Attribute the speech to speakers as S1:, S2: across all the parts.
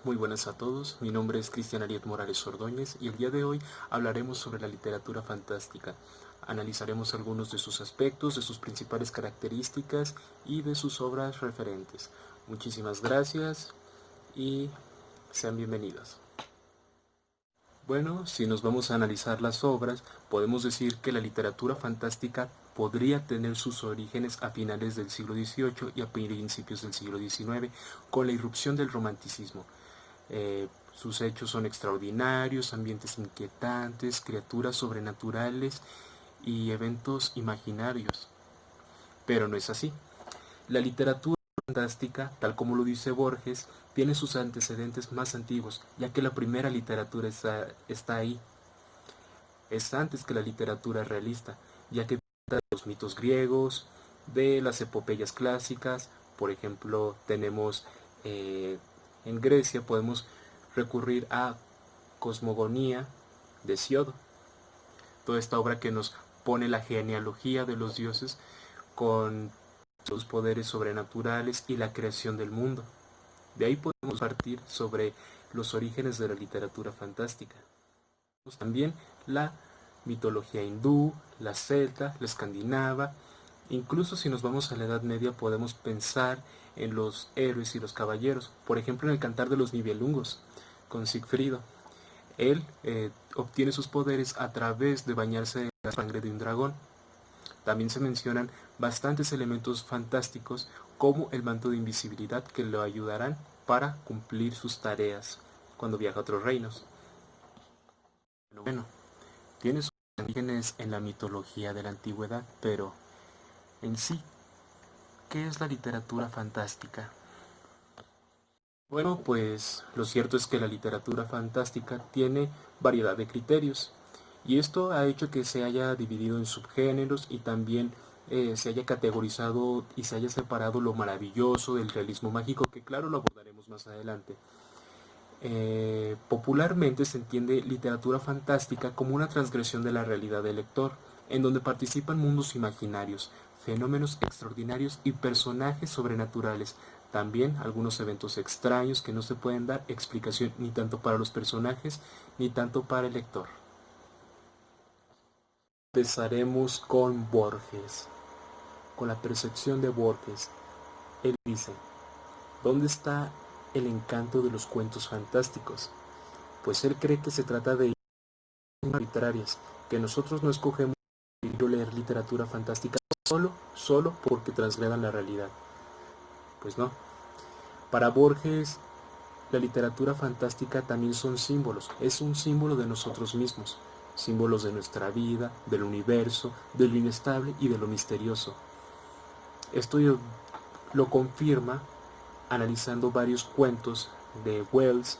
S1: Muy buenas a todos, mi nombre es Cristian Ariet Morales Ordóñez y el día de hoy hablaremos sobre la literatura fantástica. Analizaremos algunos de sus aspectos, de sus principales características y de sus obras referentes. Muchísimas gracias y sean bienvenidos. Bueno, si nos vamos a analizar las obras, podemos decir que la literatura fantástica podría tener sus orígenes a finales del siglo XVIII y a principios del siglo XIX, con la irrupción del romanticismo. Sus hechos son extraordinarios, ambientes inquietantes, criaturas sobrenaturales y eventos imaginarios. Pero no es así. La literatura fantástica, tal como lo dice Borges, tiene sus antecedentes más antiguos, ya que la primera literatura está ahí. Es antes que la literatura realista, ya que trata de los mitos griegos, de las epopeyas clásicas. Por ejemplo, tenemos en Grecia, podemos recurrir a Cosmogonía de Siodo, toda esta obra que nos pone la genealogía de los dioses con sus poderes sobrenaturales y la creación del mundo. De ahí podemos partir sobre los orígenes de la literatura fantástica. También la mitología hindú, la celta, la escandinava. Incluso si nos vamos a la Edad Media podemos pensar en los héroes y los caballeros. Por ejemplo, en el Cantar de los Nibelungos, con Sigfrido. Él obtiene sus poderes a través de bañarse en la sangre de un dragón. También se mencionan bastantes elementos fantásticos como el manto de invisibilidad que lo ayudarán para cumplir sus tareas cuando viaja a otros reinos. Bueno, tiene sus orígenes en la mitología de la antigüedad, pero en sí, ¿qué es la literatura fantástica? Bueno, pues lo cierto es que la literatura fantástica tiene variedad de criterios y esto ha hecho que se haya dividido en subgéneros y también se haya categorizado y se haya separado lo maravilloso del realismo mágico, que claro lo abordaremos más adelante. Popularmente se entiende literatura fantástica como una transgresión de la realidad del lector, en donde participan mundos imaginarios, fenómenos extraordinarios y personajes sobrenaturales, también algunos eventos extraños que no se pueden dar explicación ni tanto para los personajes ni tanto para el lector. Empezaremos con Borges, con la percepción de Borges. Él dice, ¿dónde está el encanto de los cuentos fantásticos? Pues él cree que se trata de arbitrarias, que nosotros no escogemos leer literatura fantástica solo porque transgredan la realidad. Pues no. Para Borges, la literatura fantástica también son símbolos, es un símbolo de nosotros mismos, símbolos de nuestra vida, del universo, de lo inestable y de lo misterioso. Esto lo confirma analizando varios cuentos de Wells,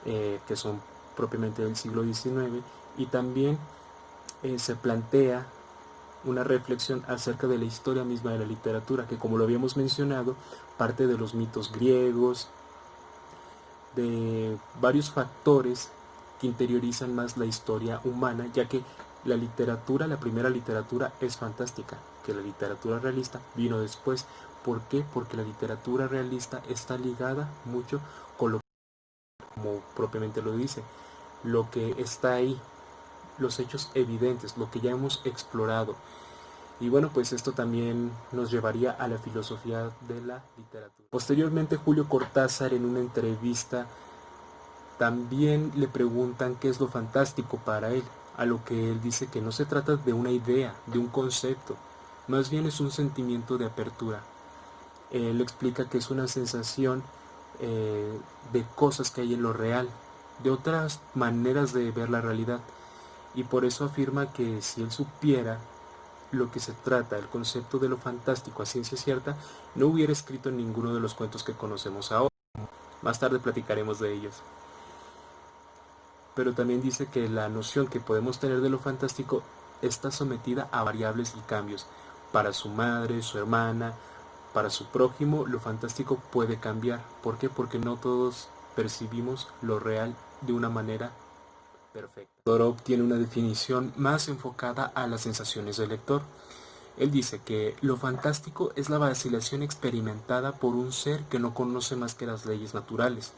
S1: que son propiamente del siglo XIX, y también se plantea una reflexión acerca de la historia misma de la literatura, que como lo habíamos mencionado, parte de los mitos griegos, de varios factores que interiorizan más la historia humana, ya que la literatura, la primera literatura es fantástica, que la literatura realista vino después. ¿Por qué? Porque la literatura realista está ligada mucho con lo que, como propiamente lo dice, lo que está ahí, los hechos evidentes, lo que ya hemos explorado. Y bueno, pues esto también nos llevaría a la filosofía de la literatura. Posteriormente, Julio Cortázar, en una entrevista, también le preguntan qué es lo fantástico para él, a lo que él dice que no se trata de una idea, de un concepto, más bien es un sentimiento de apertura. Él explica que es una sensación de cosas que hay en lo real, de otras maneras de ver la realidad, y por eso afirma que si él supiera lo que se trata, el concepto de lo fantástico a ciencia cierta, no hubiera escrito ninguno de los cuentos que conocemos ahora. Más tarde platicaremos de ellos. Pero también dice que la noción que podemos tener de lo fantástico está sometida a variables y cambios. Para su madre, su hermana, para su prójimo, lo fantástico puede cambiar. ¿Por qué? Porque no todos percibimos lo real de una manera perfecta. Dorop tiene una definición más enfocada a las sensaciones del lector. Él dice que lo fantástico es la vacilación experimentada por un ser que no conoce más que las leyes naturales,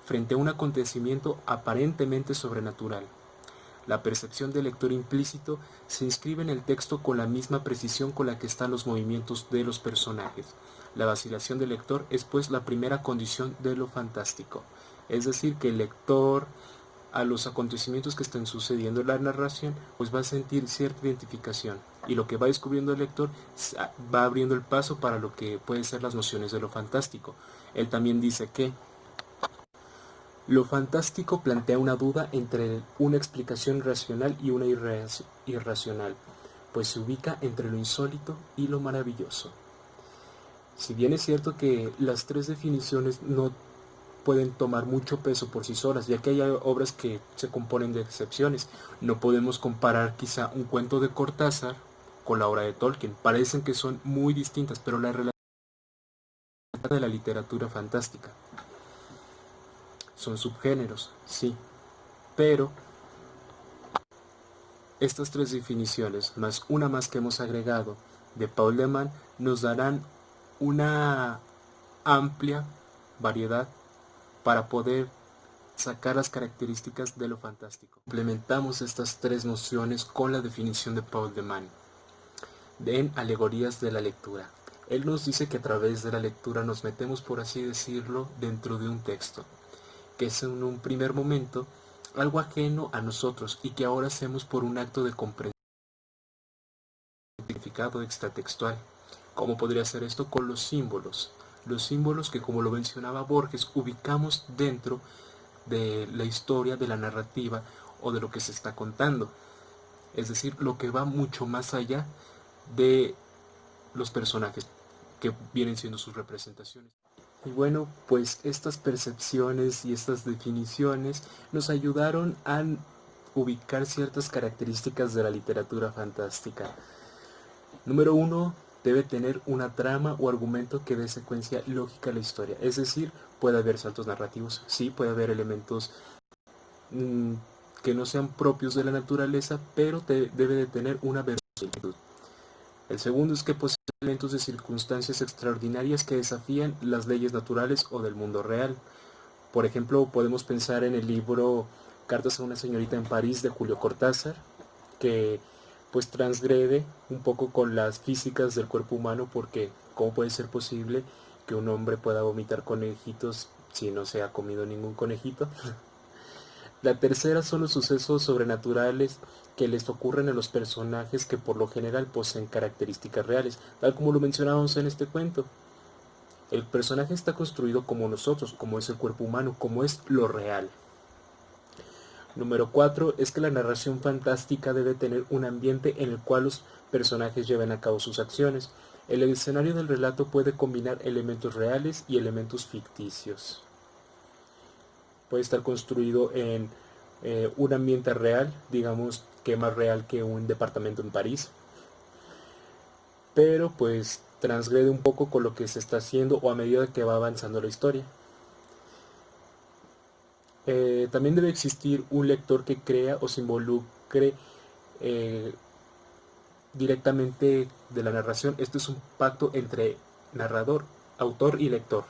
S1: frente a un acontecimiento aparentemente sobrenatural. La percepción del lector implícito se inscribe en el texto con la misma precisión con la que están los movimientos de los personajes. La vacilación del lector es pues la primera condición de lo fantástico. Es decir, que el lector, a los acontecimientos que están sucediendo en la narración, pues va a sentir cierta identificación. Y lo que va descubriendo el lector va abriendo el paso para lo que pueden ser las nociones de lo fantástico. Él también dice que lo fantástico plantea una duda entre una explicación racional y una irracional, pues se ubica entre lo insólito y lo maravilloso. Si bien es cierto que las tres definiciones no pueden tomar mucho peso por sí solas, ya que hay obras que se componen de excepciones, no podemos comparar quizá un cuento de Cortázar con la obra de Tolkien. Parecen que son muy distintas, pero la relación de la literatura fantástica. Son subgéneros, sí, pero estas tres definiciones, más una más que hemos agregado de Paul de Man, nos darán una amplia variedad para poder sacar las características de lo fantástico. Complementamos estas tres nociones con la definición de Paul de Man en Alegorías de la lectura. Él nos dice que a través de la lectura nos metemos, por así decirlo, dentro de un texto, que es en un primer momento algo ajeno a nosotros y que ahora hacemos por un acto de comprensión, significado extratextual. ¿Cómo podría ser esto? Con los símbolos. Los símbolos que, como lo mencionaba Borges, ubicamos dentro de la historia, de la narrativa o de lo que se está contando. Es decir, lo que va mucho más allá de los personajes que vienen siendo sus representaciones. Y bueno, pues estas percepciones y estas definiciones nos ayudaron a ubicar ciertas características de la literatura fantástica. Número 1, debe tener una trama o argumento que dé secuencia lógica a la historia. Es decir, puede haber saltos narrativos, sí, puede haber elementos que no sean propios de la naturaleza, pero debe de tener una verosimilitud. El segundo es que posee elementos de circunstancias extraordinarias que desafían las leyes naturales o del mundo real. Por ejemplo, podemos pensar en el libro Cartas a una señorita en París de Julio Cortázar, que pues transgrede un poco con las físicas del cuerpo humano, porque ¿cómo puede ser posible que un hombre pueda vomitar conejitos si no se ha comido ningún conejito? La tercera son los sucesos sobrenaturales que les ocurren a los personajes que por lo general poseen características reales, tal como lo mencionábamos en este cuento. El personaje está construido como nosotros, como es el cuerpo humano, como es lo real. Número 4 es que la narración fantástica debe tener un ambiente en el cual los personajes lleven a cabo sus acciones. El escenario del relato puede combinar elementos reales y elementos ficticios. Puede estar construido en un ambiente real, digamos que más real que un departamento en París, pero pues transgrede un poco con lo que se está haciendo o a medida que va avanzando la historia. También debe existir un lector que crea o se involucre directamente de la narración. Esto es un pacto entre narrador, autor y lector.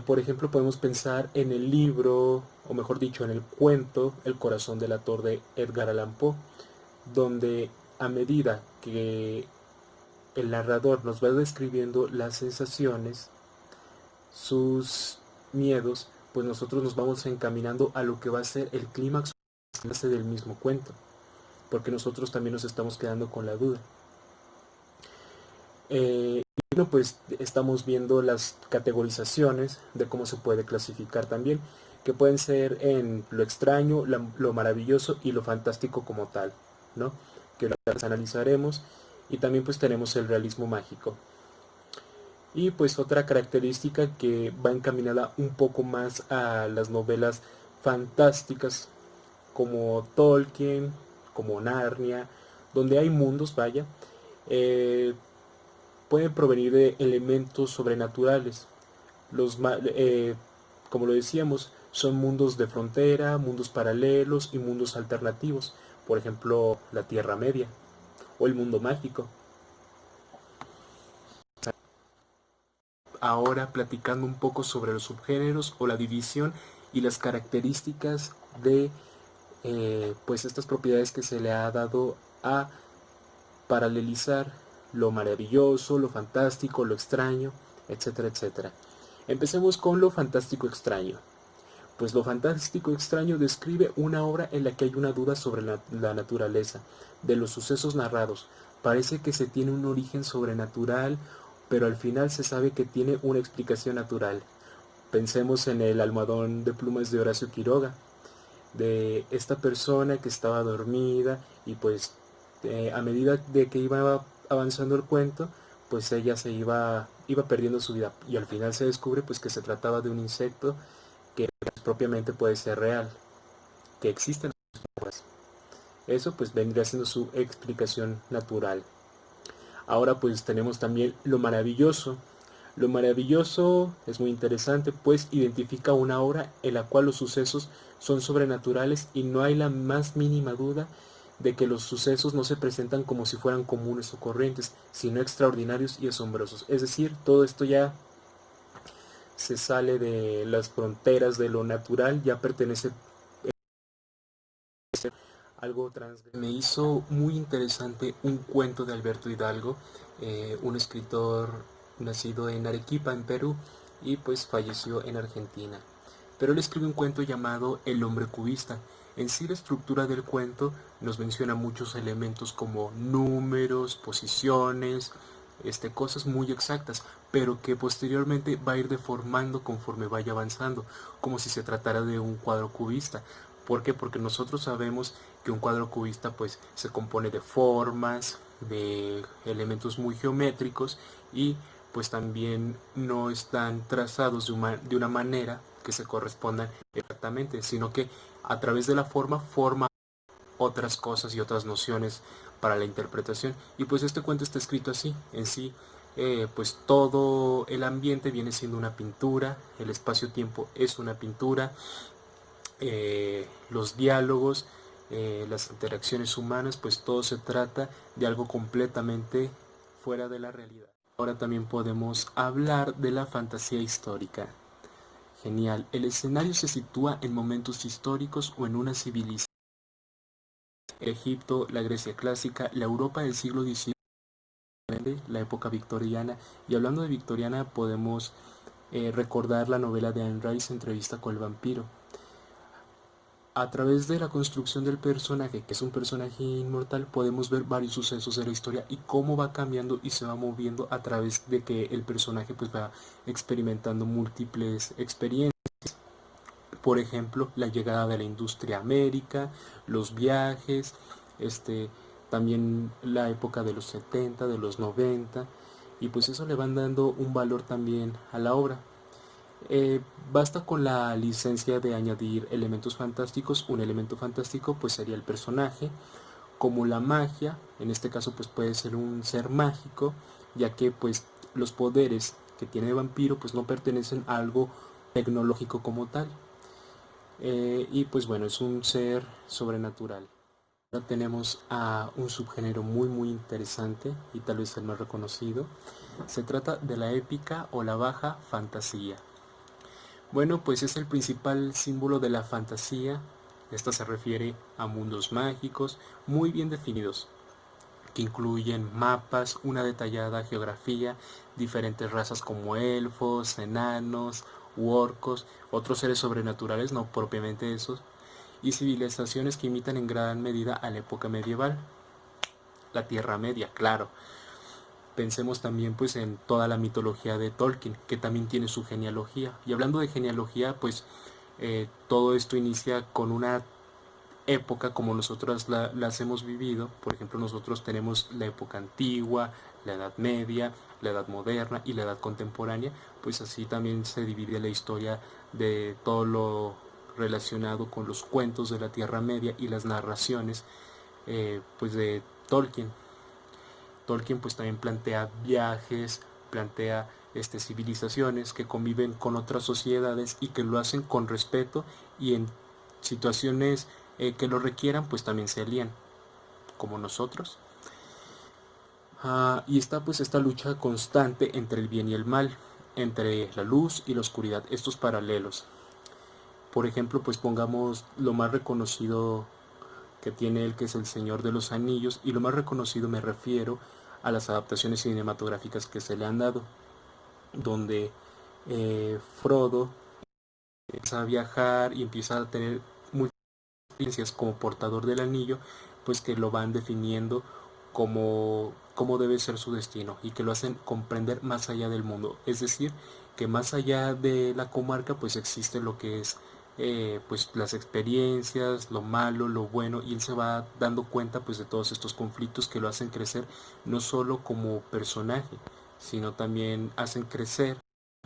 S1: Por ejemplo, podemos pensar en el libro, o mejor dicho, en el cuento El corazón del ator de Edgar Allan Poe, donde a medida que el narrador nos va describiendo las sensaciones, sus miedos, pues nosotros nos vamos encaminando a lo que va a ser el clímax del mismo cuento, porque nosotros también nos estamos quedando con la duda. Y bueno, pues estamos viendo las categorizaciones de cómo se puede clasificar también, que pueden ser en lo extraño, lo maravilloso y lo fantástico como tal, ¿no? Que las analizaremos. Y también pues tenemos el realismo mágico. Y pues otra característica que va encaminada un poco más a las novelas fantásticas como Tolkien, como Narnia, donde hay mundos, vaya, pueden provenir de elementos sobrenaturales. Como lo decíamos, son mundos de frontera, mundos paralelos y mundos alternativos. Por ejemplo, la Tierra Media o el mundo mágico. ahora platicando un poco sobre los subgéneros o la división y las características de pues estas propiedades que se le ha dado a paralelizar lo maravilloso, lo fantástico, lo extraño, etcétera, etcétera. Empecemos con lo fantástico extraño. Pues lo fantástico extraño describe una obra en la que hay una duda sobre la naturaleza de los sucesos narrados. Parece que se tiene un origen sobrenatural, pero al final se sabe que tiene una explicación natural. Pensemos en el almohadón de plumas de Horacio Quiroga, de esta persona que estaba dormida y pues a medida de que iba avanzando el cuento, pues ella iba perdiendo su vida y al final se descubre pues que se trataba de un insecto que propiamente puede ser real, que existen. Eso pues vendría siendo su explicación natural. Ahora pues tenemos también lo maravilloso. Lo maravilloso es muy interesante, pues identifica una obra en la cual los sucesos son sobrenaturales y no hay la más mínima duda de que los sucesos no se presentan como si fueran comunes o corrientes, sino extraordinarios y asombrosos. Es decir, todo esto ya se sale de las fronteras de lo natural, ya pertenece a algo transgresor. Me hizo muy interesante un cuento de Alberto Hidalgo, un escritor nacido en Arequipa, en Perú, y pues falleció en Argentina. Pero él escribe un cuento llamado El hombre cubista. En sí la estructura del cuento nos menciona muchos elementos como números, posiciones, cosas muy exactas, pero que posteriormente va a ir deformando conforme vaya avanzando, como si se tratara de un cuadro cubista. ¿Por qué? Porque nosotros sabemos que un cuadro cubista pues se compone de formas, de elementos muy geométricos y pues también no están trazados de una manera que se correspondan exactamente, sino que a través de la forma otras cosas y otras nociones para la interpretación. Y pues este cuento está escrito así, en sí, pues todo el ambiente viene siendo una pintura, el espacio-tiempo es una pintura, los diálogos, las interacciones humanas, pues todo se trata de algo completamente fuera de la realidad. Ahora también podemos hablar de la fantasía histórica. Genial. El escenario se sitúa en momentos históricos o en una civilización. Egipto, la Grecia clásica, la Europa del siglo XIX, la época victoriana. Y hablando de victoriana podemos recordar la novela de Anne Rice, Entrevista con el vampiro. A través de la construcción del personaje, que es un personaje inmortal, podemos ver varios sucesos de la historia y cómo va cambiando y se va moviendo a través de que el personaje pues va experimentando múltiples experiencias. Por ejemplo, la llegada de la industria a América, los viajes, también la época de los 70, de los 90, y pues eso le van dando un valor también a la obra. Basta con la licencia de añadir elementos fantásticos. Un elemento fantástico pues sería el personaje, como la magia, en este caso pues puede ser un ser mágico, ya que pues los poderes que tiene el vampiro pues no pertenecen a algo tecnológico como tal. Y pues bueno, es un ser sobrenatural. Ahora tenemos a un subgénero muy interesante y tal vez el más reconocido. Se trata de la épica o la baja fantasía. Bueno, pues es el principal símbolo de la fantasía. Esta se refiere a mundos mágicos muy bien definidos, que incluyen mapas, una detallada geografía, diferentes razas como elfos, enanos u orcos, otros seres sobrenaturales, no propiamente esos, y civilizaciones que imitan en gran medida a la época medieval. La Tierra Media, claro. Pensemos también pues en toda la mitología de Tolkien, que también tiene su genealogía. Y hablando de genealogía, pues todo esto inicia con una época como nosotros las hemos vivido. Por ejemplo, nosotros tenemos la época antigua, la Edad Media, la Edad Moderna y la Edad Contemporánea. Pues así también se divide la historia de todo lo relacionado con los cuentos de la Tierra Media y las narraciones pues de Tolkien. Tolkien pues también plantea viajes, plantea civilizaciones que conviven con otras sociedades y que lo hacen con respeto, y en situaciones que lo requieran pues también se alían, como nosotros. Y está pues esta lucha constante entre el bien y el mal. entre la luz y la oscuridad, estos paralelos. Por ejemplo, pues pongamos lo más reconocido que tiene él, que es El Señor de los Anillos, y lo más reconocido me refiero a las adaptaciones cinematográficas que se le han dado, donde Frodo empieza a viajar y empieza a tener muchas experiencias como portador del anillo, pues que lo van definiendo como debe ser su destino y que lo hacen comprender más allá del mundo. Es decir, que más allá de la comarca pues existe lo que es pues las experiencias, lo malo, lo bueno, y él se va dando cuenta pues de todos estos conflictos que lo hacen crecer no solo como personaje, sino también hacen crecer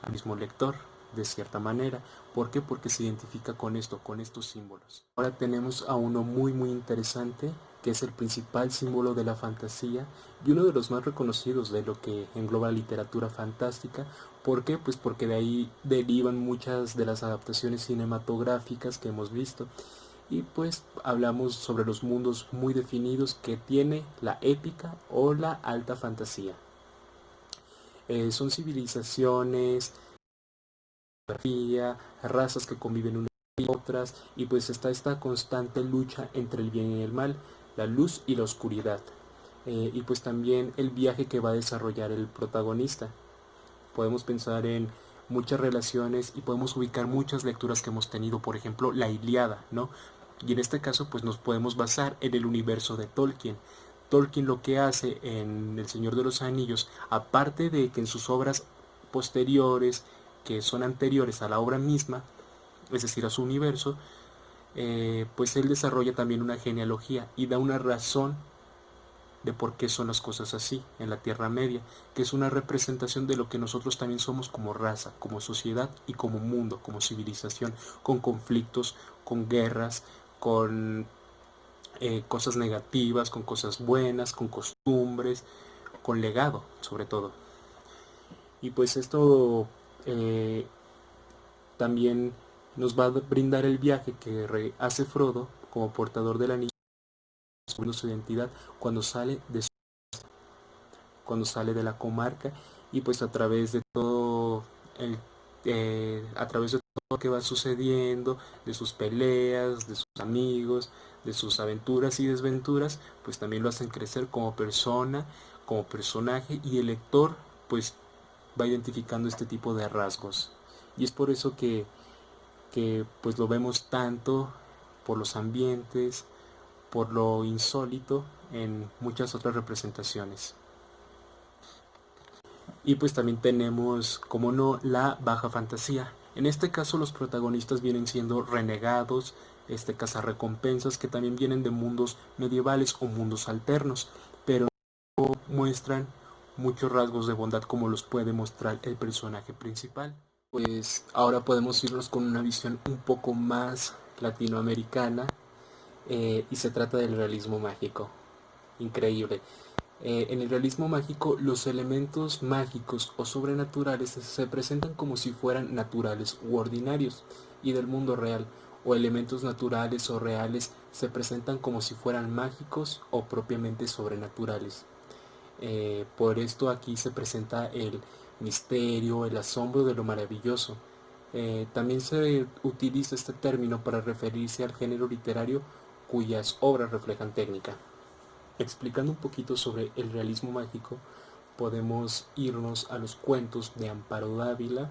S1: al mismo lector de cierta manera. ¿Por qué? Porque se identifica con esto, con estos símbolos. Ahora tenemos a uno muy interesante, que es el principal símbolo de la fantasía y uno de los más reconocidos de lo que engloba la literatura fantástica. ¿Por qué? Pues porque de ahí derivan muchas de las adaptaciones cinematográficas que hemos visto. Y pues hablamos sobre los mundos muy definidos que tiene la épica o la alta fantasía. Son civilizaciones, razas que conviven unas y otras, y pues está esta constante lucha entre el bien y el mal, la luz y la oscuridad, y pues también el viaje que va a desarrollar el protagonista. Podemos pensar en muchas relaciones y podemos ubicar muchas lecturas que hemos tenido, por ejemplo la Ilíada, ¿no? Y en este caso pues nos podemos basar en el universo de Tolkien. Tolkien lo que hace en El Señor de los Anillos, aparte de que en sus obras posteriores, que son anteriores a la obra misma, es decir, a su universo, pues él desarrolla también una genealogía y da una razón de por qué son las cosas así en la Tierra Media, que es una representación de lo que nosotros también somos como raza, como sociedad y como mundo, como civilización, con conflictos, con guerras, con cosas negativas, con cosas buenas, con costumbres, con legado sobre todo. Y pues esto también nos va a brindar el viaje que hace Frodo como portador del anillo, descubriendo su identidad cuando sale de la comarca, y pues a través de todo a través de todo lo que va sucediendo, de sus peleas, de sus amigos, de sus aventuras y desventuras, pues también lo hacen crecer como persona, como personaje, y el lector pues va identificando este tipo de rasgos. Y es por eso que pues lo vemos tanto por los ambientes, por lo insólito en muchas otras representaciones. Y pues también tenemos, como no, la baja fantasía. En este caso los protagonistas vienen siendo renegados, cazarrecompensas que también vienen de mundos medievales o mundos alternos, pero no muestran muchos rasgos de bondad como los puede mostrar el personaje principal. Pues ahora podemos irnos con una visión un poco más latinoamericana, y se trata del realismo mágico. Increíble. En el realismo mágico, los elementos mágicos o sobrenaturales se presentan como si fueran naturales u ordinarios y del mundo real, o elementos naturales o reales se presentan como si fueran mágicos o propiamente sobrenaturales. Por esto aquí se presenta el misterio, el asombro de lo maravilloso. También se utiliza este término para referirse al género literario cuyas obras reflejan técnica. Explicando un poquito sobre el realismo mágico, podemos irnos a los cuentos de Amparo Dávila,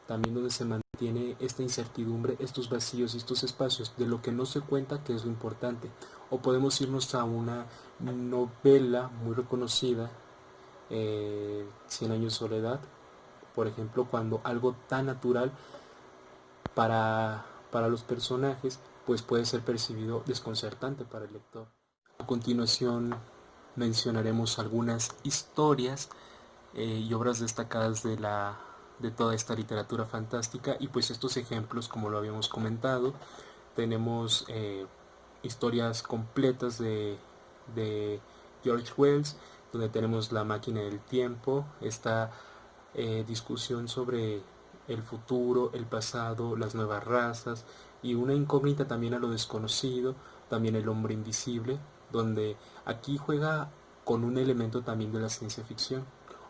S1: también donde se mantiene esta incertidumbre, estos vacíos y estos espacios de lo que no se cuenta, que es lo importante. O podemos irnos a una novela muy reconocida, Cien años de soledad, por ejemplo, cuando algo tan natural para los personajes pues puede ser percibido desconcertante para el lector. A continuación mencionaremos algunas historias y obras destacadas de toda esta literatura fantástica, y pues estos ejemplos, como lo habíamos comentado, tenemos historias completas de George Wells, donde tenemos La máquina del tiempo, esta discusión sobre el futuro, el pasado, las nuevas razas y una incógnita también a lo desconocido, también El hombre invisible, donde aquí juega con un elemento también de la ciencia ficción.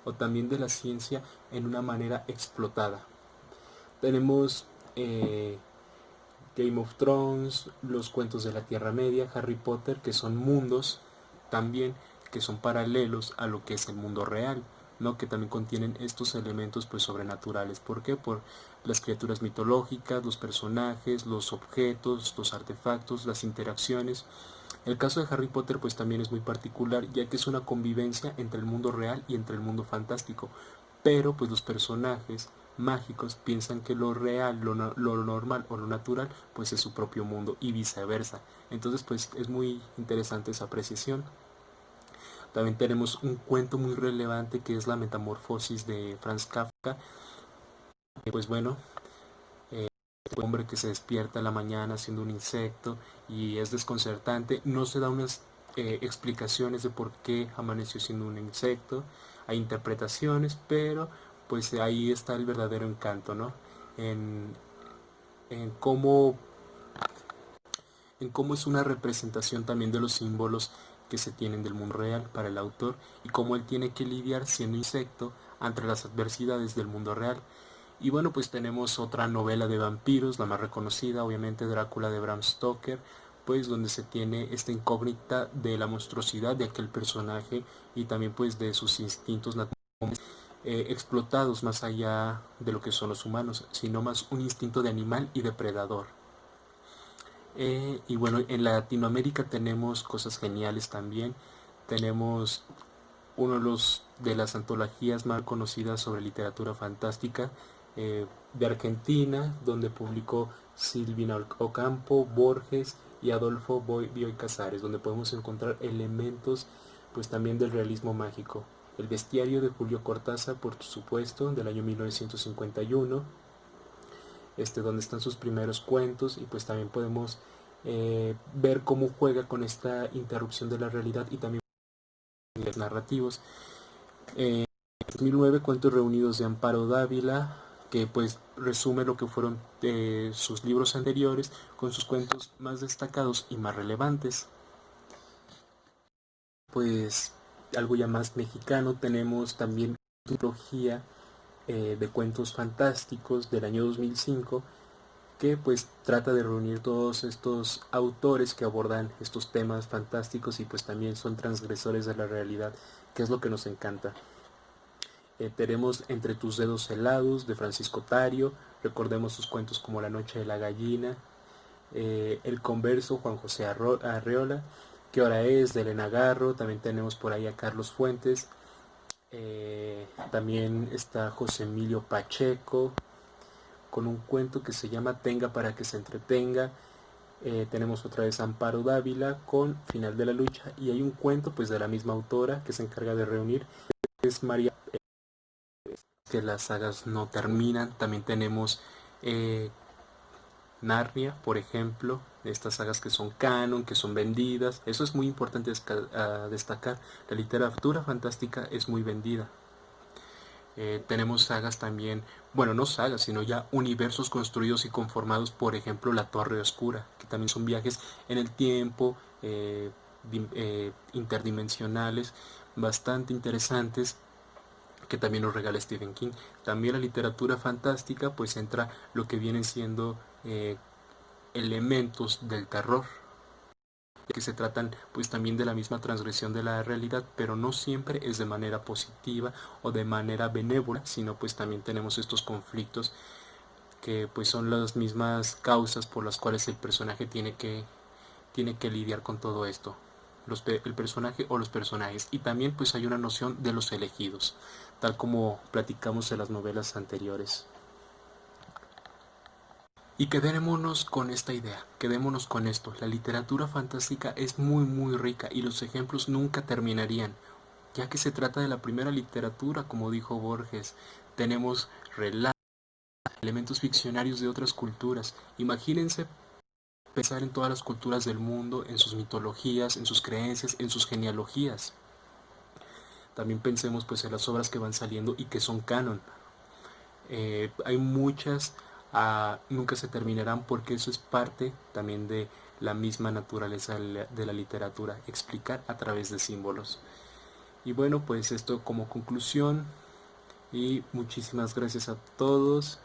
S1: o también de la ciencia en una manera explotada. Tenemos Game of Thrones, los cuentos de la Tierra Media, Harry Potter, que son mundos también que son paralelos a lo que es el mundo real, ¿no? Que también contienen estos elementos pues sobrenaturales. ¿Por qué? Por las criaturas mitológicas, los personajes, los objetos, los artefactos, las interacciones. El caso de Harry Potter pues también es muy particular, ya que es una convivencia entre el mundo real y entre el mundo fantástico, pero pues los personajes mágicos piensan que lo real, lo normal o lo natural pues es su propio mundo y viceversa. Entonces pues es muy interesante esa apreciación. También tenemos un cuento muy relevante que es La Metamorfosis de Franz Kafka. Pues bueno, este hombre que se despierta en la mañana siendo un insecto y es desconcertante. No se da unas explicaciones de por qué amaneció siendo un insecto. Hay interpretaciones, pero pues ahí está el verdadero encanto, ¿no? En, en cómo es una representación también de los símbolos que se tienen del mundo real para el autor y cómo él tiene que lidiar siendo insecto ante las adversidades del mundo real. Y bueno, pues tenemos otra novela de vampiros, la más reconocida, obviamente Drácula de Bram Stoker, pues donde se tiene esta incógnita de la monstruosidad de aquel personaje y también pues de sus instintos naturales explotados más allá de lo que son los humanos, sino más un instinto de animal y depredador. Y bueno, en Latinoamérica tenemos cosas geniales también. Tenemos uno de las antologías más conocidas sobre literatura fantástica de Argentina, donde publicó Silvina Ocampo, Borges y Adolfo Bioy Casares, donde podemos encontrar elementos pues también del realismo mágico. El bestiario de Julio Cortázar, por supuesto, del año 1951, donde están sus primeros cuentos y pues también podemos ver cómo juega con esta interrupción de la realidad y también narrativos. 2009, Cuentos Reunidos de Amparo Dávila, que pues resume lo que fueron sus libros anteriores con sus cuentos más destacados y más relevantes. Pues algo ya más mexicano, tenemos también una trilogía de cuentos fantásticos del año 2005 que pues trata de reunir todos estos autores que abordan estos temas fantásticos y pues también son transgresores de la realidad, que es lo que nos encanta. Tenemos Entre tus dedos helados de Francisco Tario, recordemos sus cuentos como La noche de la gallina, El converso Juan José Arreola, ¿Qué hora es? De Elena Garro, también tenemos por ahí a Carlos Fuentes, también está José Emilio Pacheco, con un cuento que se llama Tenga para que se entretenga. Tenemos otra vez Amparo Dávila con Final de la lucha y hay un cuento pues de la misma autora que se encarga de reunir, es María, que las sagas no terminan. También tenemos Narnia, por ejemplo, estas sagas que son canon, que son vendidas. Eso es muy importante destacar. La literatura fantástica es muy vendida. Tenemos sagas también, bueno, no sagas, sino ya universos construidos y conformados, por ejemplo, La Torre Oscura, que también son viajes en el tiempo, interdimensionales, bastante interesantes, que también nos regala Stephen King. También la literatura fantástica, pues entra lo que vienen siendo elementos del terror, que se tratan pues también de la misma transgresión de la realidad, pero no siempre es de manera positiva o de manera benévola, sino pues también tenemos estos conflictos que pues son las mismas causas por las cuales el personaje tiene que lidiar con todo esto, el personaje o los personajes. Y también pues hay una noción de los elegidos, tal como platicamos en las novelas anteriores. Y quedémonos con esta idea, quedémonos con esto. La literatura fantástica es muy rica y los ejemplos nunca terminarían, ya que se trata de la primera literatura, como dijo Borges. Tenemos relatos, elementos ficcionarios de otras culturas. Imagínense pensar en todas las culturas del mundo, en sus mitologías, en sus creencias, en sus genealogías. También pensemos pues en las obras que van saliendo y que son canon. Hay muchas, nunca se terminarán, porque eso es parte también de la misma naturaleza de la literatura, explicar a través de símbolos. Y bueno, pues esto como conclusión, y muchísimas gracias a todos.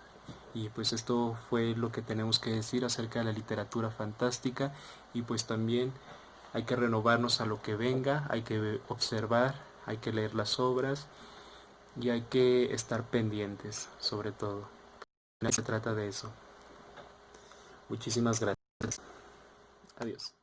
S1: Y pues esto fue lo que tenemos que decir acerca de la literatura fantástica, y pues también hay que renovarnos a lo que venga, hay que observar, hay que leer las obras y hay que estar pendientes sobre todo. Se trata de eso. Muchísimas gracias. Adiós.